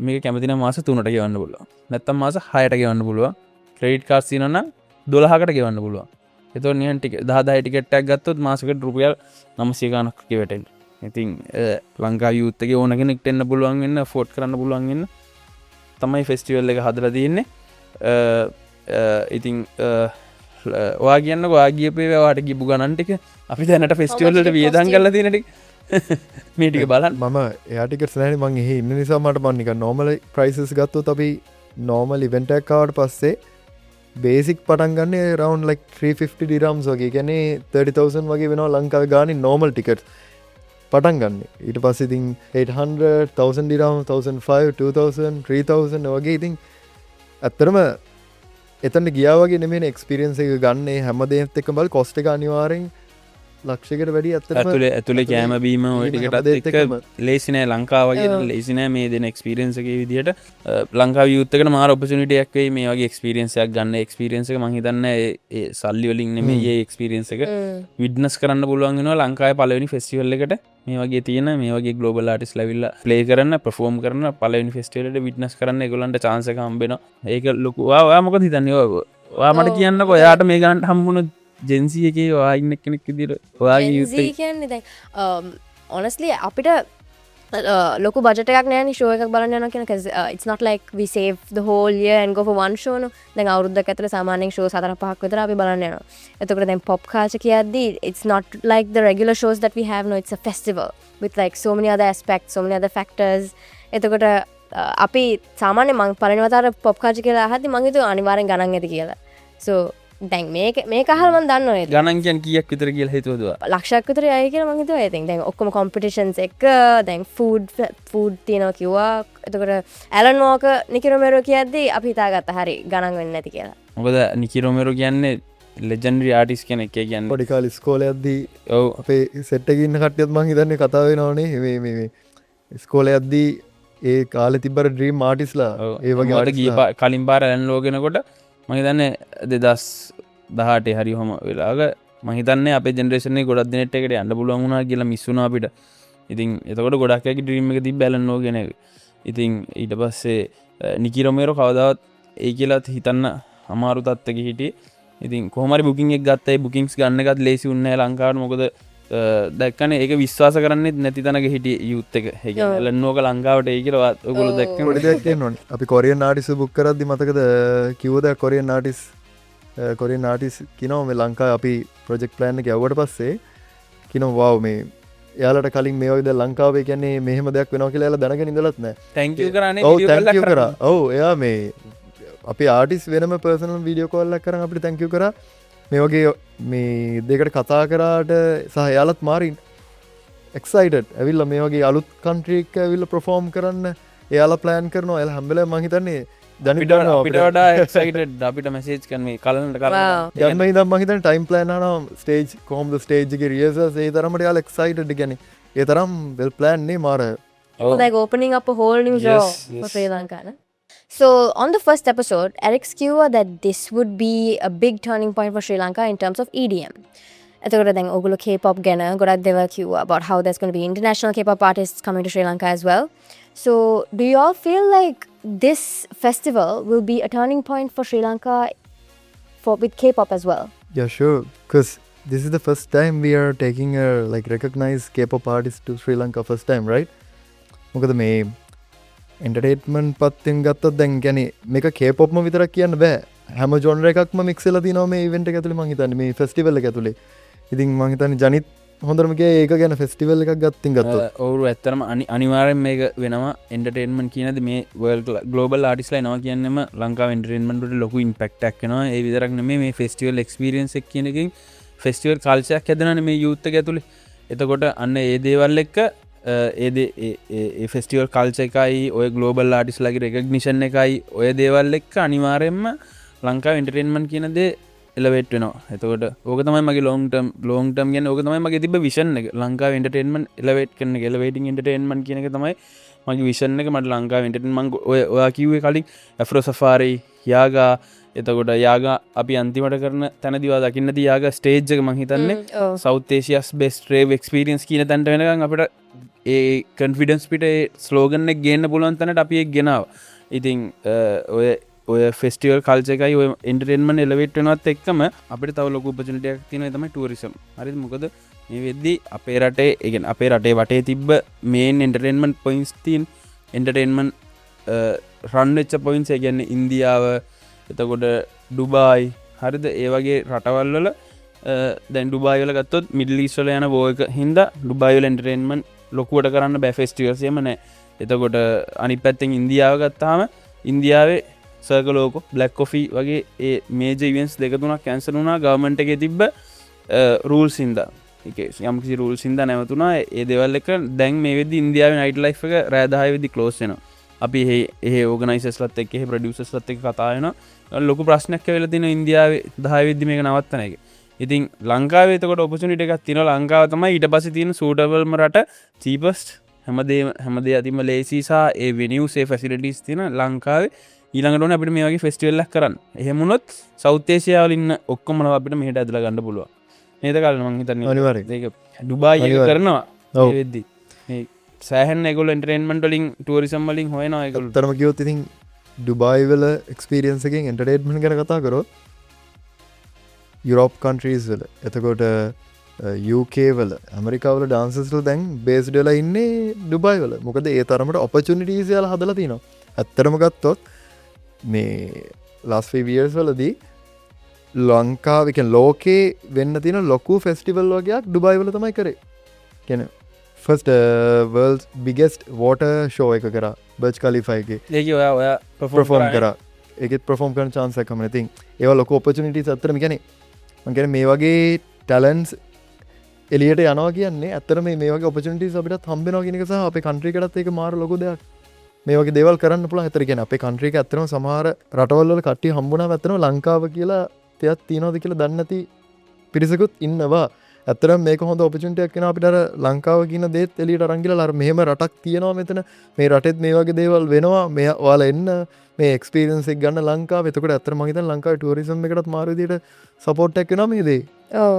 මේක කැමති නම් මාස 3ට ගෙවන්න පුළුවන්. නැත්නම් මාස 6ට ගෙවන්න පුළුවන්. ක්‍රෙඩිට් කාඩ්ස් තියෙනවා නම් 12කට ගෙවන්න පුළුවන්. එතකොට නිකන් ටිකට් 10000 ටිකට් එකක් ගත්තොත් මාසෙකට රුපියල් 900 ගාණක් ගෙවටෙන්න. ඉතින් ලංකා යූත් එකේ ඕන කෙනෙක්ට එන්න පුළුවන් වෙන්න අෆෝඩ් කරන්න පුළුවන් වෙන්න තමයි ෆෙස්ටිවල් එක හදලා තියෙන්නේ. ඉතින් ඔයා කියන්න ඔයා ගියපේ ඔයාට ගිහපු ගණන් ටික අපි දැනට ෆෙස්ටිවල් වලට වියදම් කරලා තියෙන ටික මේ ටික බලන්න. මම එයා ටිකට්ස් නැහැ මං එහි ඉන්න නිසා මට මන් නිකන් normal prices ගත්තොත් අපි normal event එකක් ආවට පස්සේ basic පටන් ගන්න around like 350 dirhams වගේ. කියන්නේ 30000 වගේ වෙනවා ලංකාවේ ගානේ normal tickets පටන් ගන්න. ඊට පස්සේ ඉතින් 800 1000 dirhams 1500 2000 3000 වගේ. ඉතින් ඇත්තටම එතන ගියා වගේ නෙමෙයි එක්ස්පීරියන්ස් එක ගන්න. හැම දෙයක්ත් එක්ක බල කොස්ට් එක අනිවාර්යෙන් ලක්ෂයකට වැඩි ඇතුලේ කෑම බීම ඔය ටිකටත් එක්ක ලේසි නෑ ලංකාව වගේ ලේසි නෑ මේ දෙන එක්ස්පීරියන්ස් එකේ විදියට. ලංකාවේ යූත් එකට මාර ඔපචුනිටි එකක් වෙයි මේ වගේ එක්ස්පීරියන්ස් එකක් ගන්න. එක්ස්පීරියන්ස් එක මං හිතන්නේ ඒ සල්ලි වලින් නෙමෙයි මේ එක්ස්පීරියන්ස් එක විට්නස් කරන්න පුළුවන් වෙනවා ලංකාවේ පළවෙනි ෆෙස්ටිවල් එකට මේ වගේ තියෙන මේ වගේ ග්ලෝබල් ආටිස්ට් ලැවිලා ප්ලේ කරන්න perform කරන පළවෙනි ෆෙස්ටිවල් එකට විට්නස් කරන්න ඒගොල්ලන්ට chance එක හම්බ වෙනවා. ඒක ලොකු. ඔයා මොකද හිතන්නේ? ඔයා මට කියන්නකෝ ඔයාට මේ ගන්නට හම්බුණු ජෙන්සි එකේ ඔයා ඉන්න කෙනෙක් විදිහට ඔයාගේ යූත් එක කියන්නේ දැන් honestly අපිට ලොකු බජට් එකක් නෑනේ ෂෝ එකක් බලන්න යනවා කියන cuz it's not like we save the whole year and go for one show no. දැන් අවුරුද්දක් ඇතුළේ සාමාන්‍යයෙන් shows 4-5ක් විතර අපි බලන්න යනවා. එතකොට දැන් pop culture කියද්දී it's not like the regular shows that we have no. It's a festival with like so many other aspects, so many other factors. එතකොට අපි සාමාන්‍යයෙන් මම පළවෙනි වතාවට pop culture කියලා අහද්දි මම හිතුවා අනිවාර්යෙන් ගණන් ඇති කියලා. So දැන් මේක අහලා මම දන්නවා ඒක. ගණන් කියන්නේ කීයක් විතර කියලා හිතුවද ඔයා? ලක්ෂයක් විතර යයි කියලා මම හිතුවා. ඉතින් දැන් ඔක්කොම කොම්පිටිෂන්ස් එක දැන් ෆුඩ් තියෙනවා කිව්වා. එතකොට ඇලන් වෝකර් නිකි රොමෙරෝ කියද්දි අපි හිතාගත්තා හරි ගණන් වෙන්නේ නැති කියලා. මොකද නිකි රොමෙරෝ කියන්නේ ලෙජෙන්ඩරි ආටිස්ට් කෙනෙක්. ඒ කියන්නේ පොඩි කාලේ ඉස්කෝලේ යද්දී ඔව් අපේ සෙට් එකේ ඉන්න කට්ටියත් මං හිතන්නේ කතා වෙනවනේ මේ ඉස්කෝලේ යද්දී ඒ කාලේ තිබ්බර ඩ්‍රීම් ආටිස්ට්ලා ඒ වගේ ආටිස්ට්ලා කලින් පාර ඇලන් ලෝගෙනකොට මම හිතන්නේ 2018 හරි ඔහම වෙලාවක මම හිතන්නේ අපේ ජෙනරේෂන් එකේ ගොඩක් දෙනෙක් එකට යන්න පුළුවන් වුණා කියලා මිස් වුණා අපිට. ඉතින් එතකොට ගොඩක් අයගේ ඩ්‍රීම් එක තිබ්බ ඇලන් ලෝගෙන එක. ඉතින් ඊට පස්සේ නිකි රොමෙරෝ කවදාවත් ඒ කියලා හිතන්න අමාරු තත්ත්වයක හිටියේ. ඉතින් කොහොම හරි බුකින් එක ගත්තා. ඒ බුකින්ස් ගන්න එකත් ලේසි වුණේ නැහැ ලංකාවට. මොකද දැක්කනේ ඒක විශ්වාස කරන්නේ නැති තැනක හිටියේ යූත් එක. ඒ කියන්නේ ඇලන් ලෝක ලංකාවට එයි කියලා ඔයගොල්ලෝ දැක්කම පොඩි දෙයක් කියනවනේ. අපි කොරියන් ආටිස්ට් බුක් කරද්දි මතකද කිව්වද කොරියන් ආටිස්ට් කියනවා මේ ලංකාවේ අපි ප්‍රොජෙක්ට් ප්ලෑන් එක යවුවට පස්සේ කියනවා වව් මේ එයාලට කලින් මේ වගේ දැන් ලංකාවේ කියන්නේ මෙහෙම දෙයක් වෙනවා කියලා එයාලා දැනගෙන ඉඳලත් නැහැ. thank you කරානේ ඔව් video thank call you කරා. ඔව් එයා මේ අපි ආටිස්ට් වෙනම පර්සනල් වීඩියෝ කෝල් එකක් කරන් අපිට thank you කරා. මේ වගේ මේ දෙකට කතා කරාට සහ එයාලත් මාරින් එක්සයිටඩ් ඇවිල්ලා මේ වගේ අලුත් කන්ට්‍රී එකක ඇවිල්ලා perform කරන්න එයාලා ප්ලෑන් කරනවා එයාලා හැම වෙලාවෙම මං හිතන්නේ අපිට වඩා එක්සයිටඩ් අපිට මැසේජ් කරන මේ කලන්නට Wow. ජන්ම ඉදම් මං හිතන්නේ ටයිම් ප්ලෑන් අහනවා ස්ටේජ් කොහොමද ස්ටේජ් එකේ රිහර්සල්ස් ඒ තරමට එයාලා එක්සයිටඩ් කියන්නේ ඒ තරම් වෙල් ප්ලෑන් නේ මාර Like opening up a whole new draw Yes, for yes. Sri Lanka. No? So, on the first episode, Eric skewered that this would be a big turning point for Sri Lanka in terms of EDM. එතකොට දැන් ඔගොල්ලෝ K-pop ගැන ගොඩක් දේවල් කිව්වා about how there's going to be international K-pop artists coming to Sri Lanka as well. So, do you all feel like this festival will be a turning point for Sri Lanka with K-pop as well? Yeah, sure. Because this is the first time we are taking a like recognized K-pop artist to Sri Lanka first time, right? මොකද මේ entertainment පත්තින් ගත්තොත් දැන් කියන්නේ මේක K-pop ම විතරක් කියන්න බෑ. හැම genre එකක්ම mix වෙලා තිනවා මේ event එක ඇතුලේ මං හිතන්නේ මේ festival එක ඇතුලේ. ඉතින් මං හිතන්නේ ජනිත් හොඳටම කියේ ඒක ගැන festival එකක් ගත්තොත්. ඔවුරු ඇත්තරම අනිවාරෙන් මේක වෙනවා එන්ටර්ටේන්මන් කියනද මේ වර්ල්ඩ් ගලෝබල් ආටිස්ලා එනවා කියන්නම ලංකාව එන්ටර්ටේන්මන්ට් ලොකු ඉම්පැක්ට් එකක් එනවා. ඒ විතරක් නෙමෙයි මේ ෆෙස්ටිවල් එක්ස්පීරියන්ස් එක කියන එකෙන් ෆෙස්ටිවල් කල්චරයක් හැදෙනවානේ මේ යූත් එක ඇතුලේ. එතකොට අන්න ඒ දේවල් එක්ක ඒ ෆෙස්ටිවල් කල්ච එකයි ඔය ගලෝබල් ආටිස්ලාගේ රෙකග්නිෂන් එකයි ඔය දේවල් එක්ක අනිවාර්යෙන්ම ලංකාව එන්ටර්ටේන්මන්ට් කියන දේ එලවේට් වෙනවා. එතකොට ඕක තමයි මගේ ලොං ටර්ම් කියන්නේ ඕක තමයි මගේ තිබ්බ විෂන් එක. ලංකාව එන්ටර්ටේන්මන්ට් එලවේට් කරන එක එලවේටිංగ్ එන්ටර්ටේන්මන්ට් කියන එක තමයි මගේ විෂන් එක. මට ලංකාව එන්ටර්ටේන්මන්ට් ඔයා කිව්වේ කලින් ඇෆ්‍රෝ සෆාරි යාගා එතකොට යාගා අපි අන්තිමට කරන තැනදිවා දකින්නති යාගා ස්ටේජ් එක මං හිතන්නේ සවුත් ඒසියාස් බෙස්ට් රේව් එක්ස්පීරියන්ස් කියන තැනට වෙනකන් අපිට ඒ කන්ෆිඩන්ස් පිට ස්ලෝගන් එක ගේන්න පුළුවන් තැනට අපි ඒක ගෙනාවා. ඉතින් ඔය ෆෙස්ටිවල් කල්චර් එකයි ඔය එන්ටර්ටේන්මන්ට් එලෙවේට් වෙනවත් එක්කම අපිට තව ලොකු ඔපචුනිටි එකක් තියෙනවා. ඒ තමයි ටූරිසම්. හරිද? මොකද මේ වෙද්දී අපේ රටේ ඒ කියන්නේ අපේ රටේ වටේ තිබ්බ මේන් එන්ටර්ටේන්මන්ට් පොයින්ට්ස් තියෙන එන්ටර්ටේන්මන්ට් රන් වෙච්ච පොයින්ට්ස් ඒ කියන්නේ ඉන්දියාව එතකොට ඩුබායි හරිද? ඒ වගේ රටවල් වල දැන් ඩුබායි වල ගත්තොත් මිඩල් ඊස්ට් වල යන වෝ එක හින්දා ඩුබායි වල එන්ටර්ටේන්මන්ට් ලොකුවට කරන්න බෑ ෆෙස්ටිවල්ස් එහෙම නැහැ. එතකොට අනිත් පැත්තෙන් ඉන්දියාව ගත්තාම ඉන්දියාවේ සර්කලෝකෝ බ්ලැක් කොෆී වගේ ඒ මේජර් ඉවෙන්ට්ස් දෙක තුනක් කැන්සල් වුණා ගවර්න්මන්ට් එකේ තිබ්බ රූල්ස් හින්දා. ඒකේ යම්කිසි රූල්ස් හින්දා නැවතුණා. ඒ දේවල් එක දැන් මේ වෙද්දි ඉන්දියාවේ නයිට් ලයිෆ් එක රෑ 10 වෙද්දි ක්ලෝස් වෙනවා. අපි එහෙ ඕගනයිසර්ස්ලත් එක්ක එහෙ ප්‍රොඩියුසර්ස්ලත් එක්ක කතා වෙනවා. ලොකු ප්‍රශ්නයක් වෙලා තියෙනවා ඉන්දියාවේ 10 වෙද්දි මේක නවත්තන එක. ඉතින් ලංකාවේ එතකොට ඔපචුනිටි එකක් තියෙනවා. ලංකාව තමයි ඊට පස්සේ තියෙන සූටබල්ම රට චීපස්ට් හැමදේ අතිම ලේසි සහ ඒ වෙනියුස් ඒ ෆැසිලිටිස් තියෙන ලංකාවේ ඊළඟට ඕනේ අපිට මේ වගේ ෆෙස්ටිවල් එකක් කරන්න. එහෙම වුණොත් සවුත් ඒසියාවල ඉන්න ඔක්කොම අපිට මෙහෙට ඇදලා ගන්න පුළුවන්. නේද කාලේ මං හිතන්නේ. අනිවාර්යයෙන්. ඒක ඩුබායි එක කරනවා. ඒ වෙද්දි මේ සෑහෙන ඒගොල්ලෝ එන්ටර්ටේන්මන්ට් වලින් ටූරිසම් වලින් හොයනවා ඒගොල්ලෝ. තරම කිව්වොත් ඉතින් ඩුබායි වල එක්ස්පීරියන්ස් එකෙන් එන්ටර්ටේන්මන්ට් ගැන කතා කරොත් යුරෝප් කන්ට්‍රීස් වල එතකොට UK වල ඇමරිකාවල ඩාන්සර්ස්ලා දැන් බේස්ඩ් වෙලා ඉන්නේ ඩුබායි වල. මොකද ඒ තරමට ඔපචුනිටිස් යාලා හදලා තිනවා. ඇත්තටම ගත්තොත් මේ last few years වලදී ලංකාව කියන්නේ ලෝකේ වෙන්න තියෙන ලොකු ෆෙස්ටිවල් වගේක් ඩුබායි වල තමයි කරේ. කියන්නේ first world's biggest water show එක කරා බර්ජ් ඛලීෆා එකේ. ඒක ඔයා perform කරා. ඒකෙත් perform කරන chance එකක් හම්බුනේ. ඉතින් ඒවා ලොකු opportunities අතරම කියන්නේ මම කියන්නේ මේ වගේ talents එලියට යනවා කියන්නේ ඇත්තට මේ වගේ opportunities අපිටත් හම්බ වෙනවා කියන එක සහ අපේ country එකටත් ඒක මාර ලොකු දෙයක්. මේ වගේ දේවල් කරන්න පුළුවන්. ඇත්තට කියන්නේ අපේ country එක ඇත්තටම සමහර රටවල් වල කට්ටිය හම්බුණාම ඇත්තටම ලංකාව කියලා තියක් තියනවද කියලා දන්නේ නැති පිරිසකුත් ඉන්නවා. ඇත්තටම මේක හොඳ opportunity එකක් වෙනවා අපිට අර ලංකාව කියන දේත් එලියට අරන් ගිහලා අර මෙහෙම රටක් තියෙනවා මෙතන මේ රටෙත් මේ වගේ දේවල් වෙනවා. මේ ඔයාලා එන්න මේ එක්ස්පීරියන්ස් එක ගන්න ලංකාව. එතකොට ඇත්තටම මම හිතන්නේ ලංකාවේ ටූරිසම් එකටත් මාරු විදියට සපෝට් එකක් වෙනවා මේ දේ. ඔව්.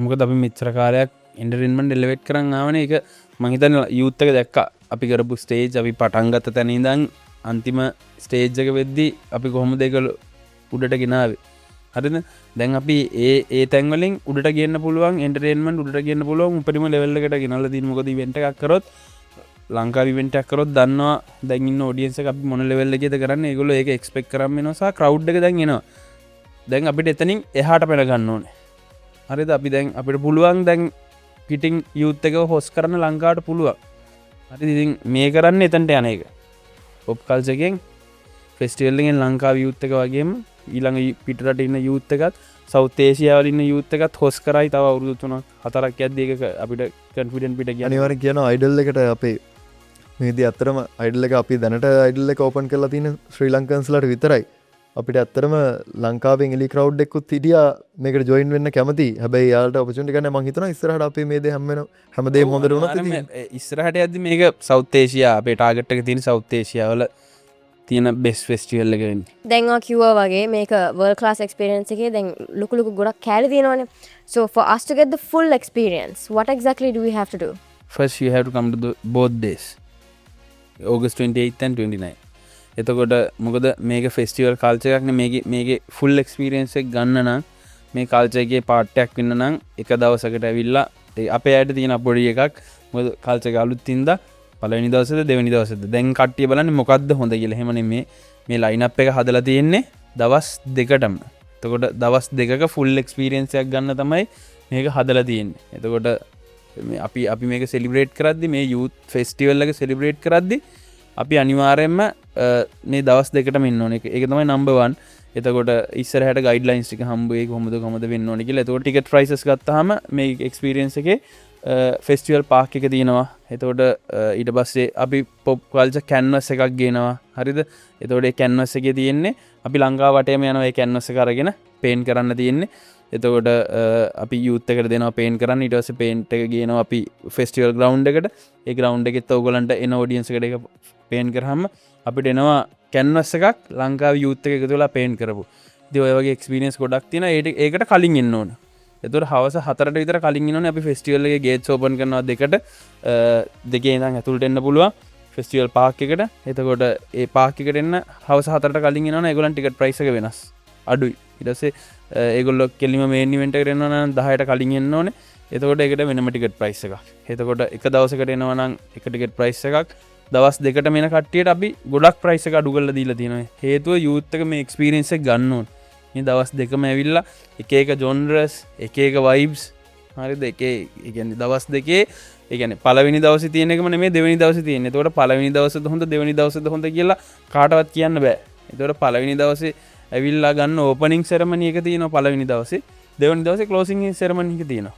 මොකද අපි මෙච්චර කාලයක් එන්ටර්ටේන්මන්ට් එලිවේට් කරන් ආවනේ. ඒක මම හිතන්නේ යූත් එක දැක්කා. අපි කරපු ස්ටේජ් අපි පටන් ගත්ත තැන ඉඳන් අන්තිම ස්ටේජ් එක වෙද්දී අපි කොහොමද ඒක උඩට ගෙනාවේ. හරිද? දැන් අපි ඒ තැන් වලින් උඩට ගේන්න පුළුවන් එන්ටර්ටේන්මන්ට් උඩට ගේන්න පුළුවන් උපරිම ලෙවල් එකට ගෙනල්ලා තියෙන. මොකද ඉවෙන්ට් එකක් කරොත් ලංකාවේ ඉවෙන්ට් එකක් කරොත් දන්නවා දැන් ඉන්න ඔඩියන්ස් එක අපි මොන ලෙවල් එකේද කරන්නේ. ඒගොල්ලෝ ඒක එක්ස්පෙක්ට් කරන් වෙනවා සහ ක්‍රවුඩ් එක දැන් එනවා. දැන් අපිට එතනින් එහාට පැන ගන්න ඕනේ. හරිද? අපි දැන් අපිට පුළුවන් දැන් පිටින් යූත් එක හොස් කරන්න ලංකාවට පුළුවන්. හරිද? ඉතින් මේ කරන්නේ එතනට යන එක. පොප් කල්චර් එකෙන් ෆෙස්ටිවල් එකෙන් ලංකාවේ යූත් එක වගේම ඊළඟ පිටරට ඉන්න යූත් එකත් සවුත් ඒසියාවල ඉන්න යූත් එකත් හොස් කරයි තව අවුරුදු 3ක් 4ක් යද්දී ඒක අපිට කොන්ෆිඩන්ට් පිට කියන්නේ. අනිවාර්යෙන් කියනවා අයිඩල් එකට අපේ මේදී අත්තරම අයිඩල් එක අපි දැනට අයිඩල් එක ඕපන් කරලා තියෙන ශ්‍රී ලංකන්ස්ලාට විතරයි. අපිට ඇත්තරම ලංකාවෙන් එලි ක්‍රවුඩ් එකකුත් හිටියා මේකට ජොයින් වෙන්න කැමති. හැබැයි යාලට ඔපචුනිටි ගන්න මං හිතනවා ඉස්සරහට අපි මේ දේ හැමදේම හොඳට වුණොත් ඉතින් ඉස්සරහට යද්දි මේක සවුත් ඒෂියා අපේ ටාගට් එක තියෙන සවුත් ඒෂියා වල තියෙන බෙස්ට් ෆෙස්ටිවල් එක වෙන්නේ. දැන් ඔයා කිව්වා වගේ මේක world class experience එකේ දැන් ලොකු ගොඩක් කැලේ තියෙනවනේ. So for us to get the full experience, what exactly do we have to do? First you have to come to both days. August 28th and 29th. එතකොට මොකද මේක ෆෙස්ටිවල් කල්චර් එකක් නේ මේකේ ෆුල් එක්ස්පීරියන්ස් එක ගන්න නම් මේ කල්චර් එකේ පාර්ට් එකක් වෙන්න නම් එක දවසකට ඇවිල්ලා අපේ ඇයට තියෙන පොඩි එකක් මොකද කල්චර් එක අලුත් තින්දා පළවෙනි දවසේද දෙවෙනි දවසේද දැන් කට්ටිය බලන්නේ මොකද්ද හොඳ කියලා. එහෙම නෙමෙයි මේ ලයින් අප් එක හදලා තියෙන්නේ දවස් දෙකටම. එතකොට දවස් දෙකක ෆුල් එක්ස්පීරියන්ස් එකක් ගන්න තමයි මේක හදලා තියෙන්නේ. එතකොට අපි මේක සෙලිබ්‍රේට් කරද්දි මේ යූත් ෆෙස්ටිවල් එක සෙලිබ්‍රේට් කරද්දි අපි අනිවාර්යෙන්ම මේ දවස් දෙකටම ඉන්න ඕනේ. ඒක තමයි නම්බර් 1. එතකොට ඉස්සරහට ගයිඩ්ලයින්ස් ටික හම්බ වෙයි කොහොමද වෙන්න ඕනේ කියලා. එතකොට ටිකට් ප්‍රයිසස් ගත්තාම මේ එක්ස්පීරියන්ස් එකේ ෆෙස්ටිවල් පාක් එක තියෙනවා. එතකොට ඊට පස්සේ අපි පොප් කල්චර් කැන්වස් එකක් ගේනවා. හරිද? එතකොට ඒ කැන්වස් එකේ තියෙන්නේ අපි ලංකාව වටේම යනවා ඒ කැන්වස් එක අරගෙන පේන්ට් කරන්න තියෙන්නේ. එතකොට අපි යූත් එකට දෙනවා පේන්ට් කරන්න. ඊට පස්සේ පේන්ට් එක ගේනවා අපි ෆෙස්ටිවල් ග්‍රවුන්ඩ් එකට. ඒ ග්‍රවුන්ඩ් එකෙත් ඔයගොල්ලන්ට එන ඔඩියන්ස් එකට ඒක පේන්ට් කරාම අපිට එනවා කැන්වස් එකක් ලංකාවේ යූත් එක එකතු වෙලා පේන්ට් කරපු. ඉතින් ඔය වගේ එක්ස්පීරියන්ස් ගොඩක් තියෙනවා. ඒකට කලින් එන්න ඕන. එතකොට හවස 4ට විතර කලින් ඉන්නෝනේ අපි ෆෙස්ටිවල් එකේ ගේට්ස් ඕපන් කරනවා දෙකට. දෙකේ ඉඳන් ඇතුළට එන්න පුළුවන් ෆෙස්ටිවල් පාක් එකට. එතකොට ඒ පාක් එකට එන්න හවස 4ට කලින් එනවනේ ඒගොල්ලන් ටිකට් ප්‍රයිස් එක වෙනස්. අඩුයි. ඊට පස්සේ ඒගොල්ලෝ කෙලිම මේන් ඉවෙන්ට් එකට එනවා නම් 10ට කලින් එන්න ඕනේ. එතකොට ඒකට වෙනම ටිකට් ප්‍රයිස් එකක්. එතකොට එක දවසකට එනවා නම් එක ටිකට් ප්‍රයිස් එකක්. දවස් දෙකට මෙන කට්ටියට අපි ගොඩක් ප්‍රයිස් එක අඩු කරලා දීලා තියෙනවා. හේතුව යූත් එක මේ එක්ස්පීරියන්ස් එක ගන්න ඕන. මේ දවස් දෙකම ඇවිල්ලා එක ජොන්රස් එක වයිබ්ස් හරිද? ඒ කියන්නේ දවස් දෙකේ ඒ කියන්නේ පළවෙනි දවසේ තියෙන එකම නෙමෙයි දෙවෙනි දවසේ තියෙන්නේ. එතකොට පළවෙනි දවසේද හොඳ දෙවෙනි දවසේද හොඳ කියලා කාටවත් කියන්න බෑ. එතකොට පළවෙනි දවසේ ඇවිල්ලා ගන්න ඕපනින් සෙරමනි එක තියෙනවා පළවෙනි දවසේ. දෙවෙනි දවසේ ක්ලෝසින් සෙරමනි එක තියෙනවා.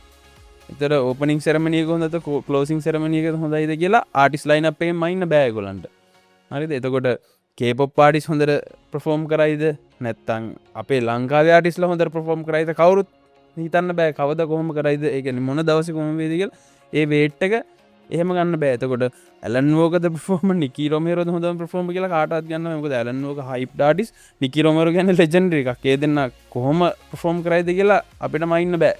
එතකොට ඕපනින් සෙරමනි එක හොඳද ක්ලෝසින් සෙරමනි එක හොඳයිද කියලා ආටිස්ට් ලයින් අප් එකෙන් මයින්න බෑ ඒගොල්ලන්ට. හරිද? එතකොට K-pop ආටිස්ට් හොඳට perform කරයිද නැත්නම් අපේ ලංකාවේ ආටිස්ට්ලා හොඳට perform කරයිද කවුරුත් හිතන්න බෑ. කවදා කොහොම කරයිද? ඒ කියන්නේ මොන දවසේ කොහොම වේද කියලා ඒ වේට් එක එහෙම ගන්න බෑ. එතකොට ඇලන් වෝකද perform නිකී රොමේරෝද හොඳම perform කියලා කාටවත් ගන්න බෑ. මොකද ඇලන් වෝක hyped artist නිකී රොමේරෝ කියන්නේ legendary එකක්. ඒ දෙන්න කොහොම perform කරයිද කියලා අපිට මයින්න බෑ.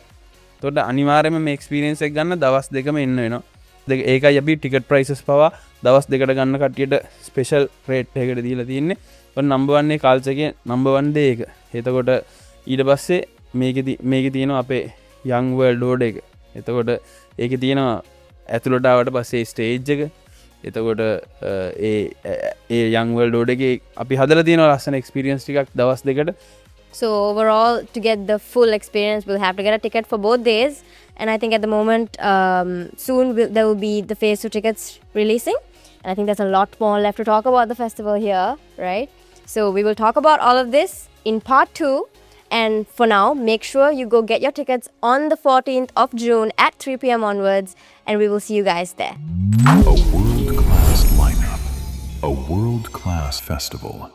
එතකොට අනිවාර්යයෙන්ම මේ එක්ස්පීරියන්ස් එක ගන්න දවස් දෙකම එන්න වෙනවා. ඒකයි අපි ටිකට් ප්‍රයිසස් පවා දවස් දෙකට ගන්න කට්ටියට ස්පෙෂල් රේට් එකකට දීලා තියෙන්නේ. ඔන්න නම්බර් 1 එකේ කල්චර් එකේ නම්බර් 1 දේ එක. එතකොට ඊට පස්සේ මේකේ තියෙනවා අපේ young world order එක. එතකොට ඒකේ තියෙනවා ඇතුළට ආවට පස්සේ ස්ටේජ් එක. එතකොට ඒ young world order එකේ අපි හදලා තියෙනවා ලස්සන එක්ස්පීරියන්ස් ටිකක් දවස් දෙකට. So overall, to get the full experience, we'll have to get a ticket for both days. And I think at the moment, soon there will be the phase 2 tickets releasing. And I think there's a lot more left to talk about the festival here, right? So we will talk about all of this in part 2. And for now, make sure you go get your tickets on the 14th of June at 3 p.m. onwards. And we will see you guys there. A world-class lineup. A world-class festival.